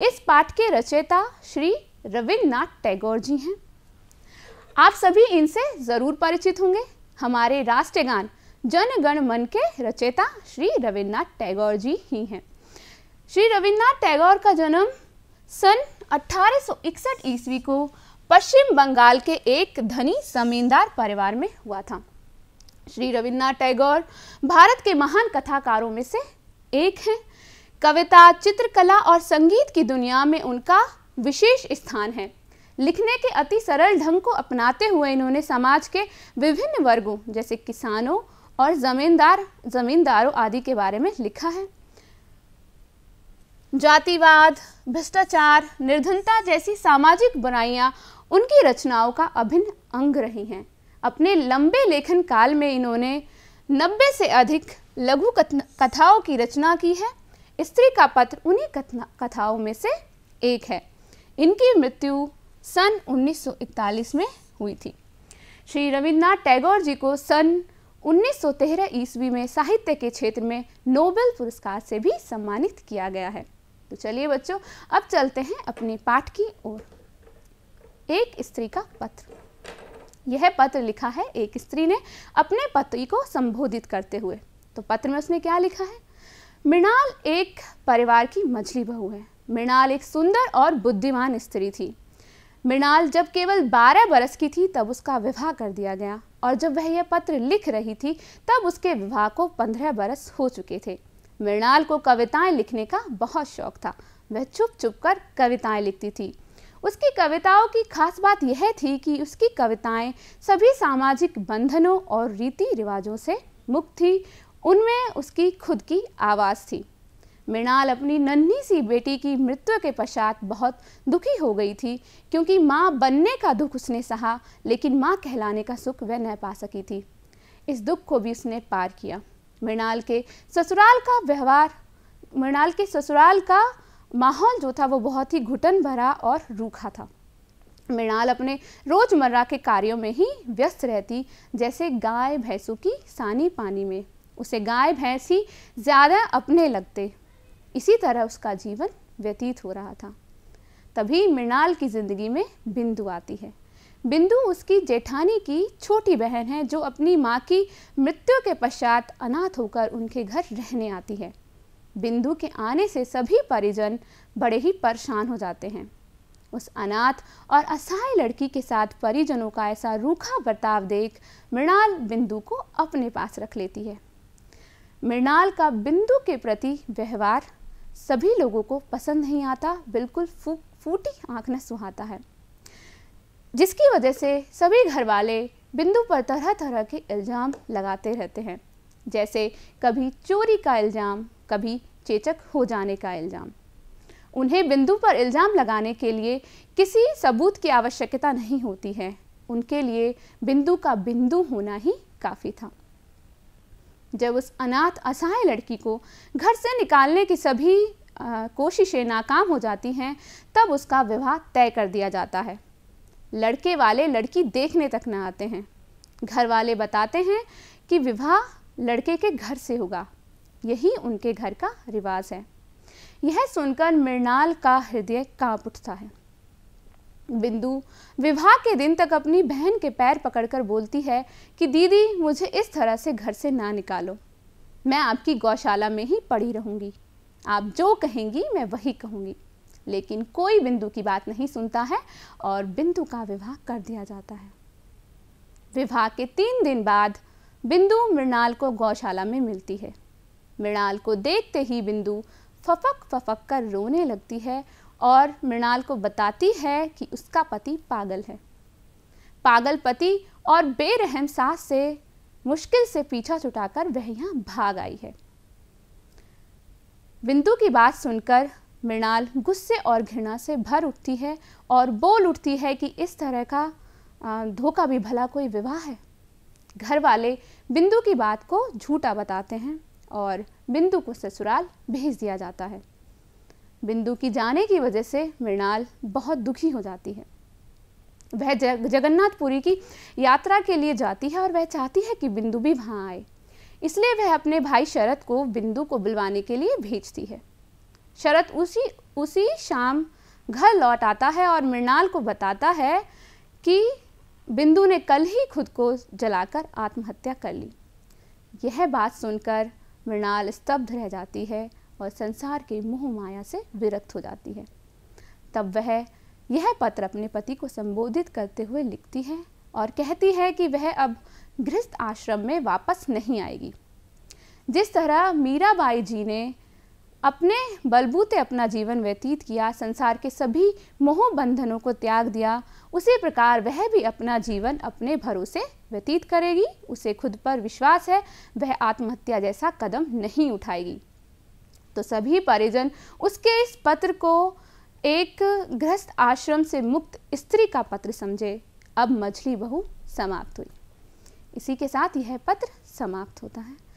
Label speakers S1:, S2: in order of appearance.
S1: इस पाठ के रचयिता श्री रविन्द्रनाथ टैगोर जी हैं। आप सभी इनसे जरूर परिचित होंगे। हमारे राष्ट्रगान जन गण मन के रचयिता श्री रविन्द्रनाथ टैगोर जी ही हैं। श्री रविन्द्रनाथ टैगोर का जन्म सन 1861 ईस्वी को पश्चिम बंगाल के एक धनी जमींदार परिवार में हुआ था। श्री रविन्द्रनाथ टैगोर भारत के महान कथाकारों में से एक हैं। कविता, चित्रकला और संगीत की दुनिया में उनका विशेष स्थान है। लिखने के अति सरल ढंग को अपनाते हुए इन्होंने समाज के विभिन्न वर्गों जैसे किसानों और जमींदारों आदि के बारे में लिखा है। जातिवाद, भ्रष्टाचार, निर्धनता जैसी सामाजिक बुराइयां उनकी रचनाओं का अभिन्न अंग रही हैं। अपने लंबे लेखन काल में इन्होंने 90 से अधिक लघु कथाओं की रचना की है। स्त्री का पत्र उन्हीं कथाओं में से एक है। इनकी मृत्यु सन 1941 में हुई थी। श्री रविन्द्रनाथ टैगोर जी को सन 1913 ईस्वी में साहित्य के क्षेत्र में नोबेल पुरस्कार से भी सम्मानित किया गया है। तो चलिए बच्चों, अब चलते हैं अपने पाठ की ओर। एक स्त्री का पत्र। यह पत्र लिखा है एक स्त्री ने अपने पति को संबोधित करते हुए। तो पत्र में उसने क्या लिखा है? मृणाल एक परिवार की मझली बहू है। मृणाल एक सुंदर और बुद्धिमान स्त्री थी। मृणाल जब केवल 12 बरस की थी तब उसका विवाह कर दिया गया, और जब वह यह पत्र लिख रही थी तब उसके विवाह को 15 बरस हो चुके थे। मृणाल को कविताएं लिखने का बहुत शौक था। वह छुप छुप कर कविताएं लिखती थी। उसकी कविताओं की खास बात यह थी कि उसकी कविताएं सभी सामाजिक बंधनों और रीति रिवाजों से मुक्त थी। उनमें उसकी खुद की आवाज़ थी। मृणाल अपनी नन्ही सी बेटी की मृत्यु के पश्चात बहुत दुखी हो गई थी, क्योंकि माँ बनने का दुख उसने सहा, लेकिन माँ कहलाने का सुख वह न पा सकी थी। इस दुख को भी उसने पार किया। मृणाल के ससुराल का माहौल जो था वो बहुत ही घुटन भरा और रूखा था। मृणाल अपने रोजमर्रा के कार्यों में ही व्यस्त रहती, जैसे गाय भैंसों की सानी पानी में। उसे गाय भैंस ही ज़्यादा अपने लगते। इसी तरह उसका जीवन व्यतीत हो रहा था। तभी मृणाल की जिंदगी में बिंदु आती है। बिंदु उसकी जेठानी की छोटी बहन है, जो अपनी माँ की मृत्यु के पश्चात अनाथ होकर उनके घर रहने आती है। बिंदु के आने से सभी परिजन बड़े ही परेशान हो जाते हैं। उस अनाथ और असहाय लड़की के साथ परिजनों का ऐसा रूखा बर्ताव देख मृणाल बिंदु को अपने पास रख लेती है। मृणाल का बिंदु के प्रति व्यवहार सभी लोगों को पसंद नहीं आता, बिल्कुल फूटी आंख न सुहाता है, जिसकी वजह से सभी घर वाले बिंदु पर तरह तरह के इल्ज़ाम लगाते रहते हैं, जैसे कभी चोरी का इल्ज़ाम, कभी चेचक हो जाने का इल्ज़ाम। उन्हें बिंदु पर इल्ज़ाम लगाने के लिए किसी सबूत की आवश्यकता नहीं होती है। उनके लिए बिंदु का बिंदु होना ही काफ़ी था। जब उस अनाथ असहाय लड़की को घर से निकालने की सभी कोशिशें नाकाम हो जाती हैं, तब उसका विवाह तय कर दिया जाता है। लड़के वाले लड़की देखने तक न आते हैं। घर वाले बताते हैं कि विवाह लड़के के घर से होगा। यही उनके घर का रिवाज है। यह सुनकर मृणाल का हृदय कांप उठता है। बिंदु विवाह के दिन तक अपनी बहन के पैर पकड़कर बोलती है कि दीदी, मुझे इस तरह से घर से ना निकालो। मैं आपकी गौशाला में ही पड़ी रहूँगी। आप जो कहेंगी मैं वही कहूँगी। लेकिन कोई बिंदु की बात नहीं सुनता है और बिंदु का विवाह कर दिया जाता है। विवाह के 3 दिन बाद बिंदु मृणाल को गौशाला में मिलती है। मृणाल को देखते ही बिंदु फपक फपक कर रोने लगती है और मृणाल को बताती है कि उसका पति पागल है। पागल पति और बेरहम सास से मुश्किल से पीछा छुटाकर वह यहाँ भाग आई है। बिंदु की बात सुनकर मृणाल गुस्से और घृणा से भर उठती है और बोल उठती है कि इस तरह का धोखा भी भला कोई विवाह है। घर वाले बिंदु की बात को झूठा बताते हैं और बिंदु को ससुराल भेज दिया जाता है। बिंदु की जाने की वजह से मृणाल बहुत दुखी हो जाती है। वह जगन्नाथपुरी की यात्रा के लिए जाती है और वह चाहती है कि बिंदु भी वहाँ आए। इसलिए वह अपने भाई शरद को बिंदु को बुलवाने के लिए भेजती है। शरद उसी शाम घर लौट आता है और मृणाल को बताता है कि बिंदु ने कल ही खुद को जलाकर आत्महत्या कर ली। यह बात सुनकर मृणाल स्तब्ध रह जाती है और संसार के मोह माया से विरक्त हो जाती है। तब वह यह पत्र अपने पति को संबोधित करते हुए लिखती है और कहती है कि वह अब गृहस्थ आश्रम में वापस नहीं आएगी। जिस तरह मीराबाई जी ने अपने बलबूते अपना जीवन व्यतीत किया, संसार के सभी मोह बंधनों को त्याग दिया, उसी प्रकार वह भी अपना जीवन अपने भरोसे व्यतीत करेगी। उसे खुद पर विश्वास है, वह आत्महत्या जैसा कदम नहीं उठाएगी। तो सभी परिजन उसके इस पत्र को एक गृहस्थ आश्रम से मुक्त स्त्री का पत्र समझे। अब मछली बहू समाप्त हुई। इसी के साथ यह पत्र समाप्त होता है।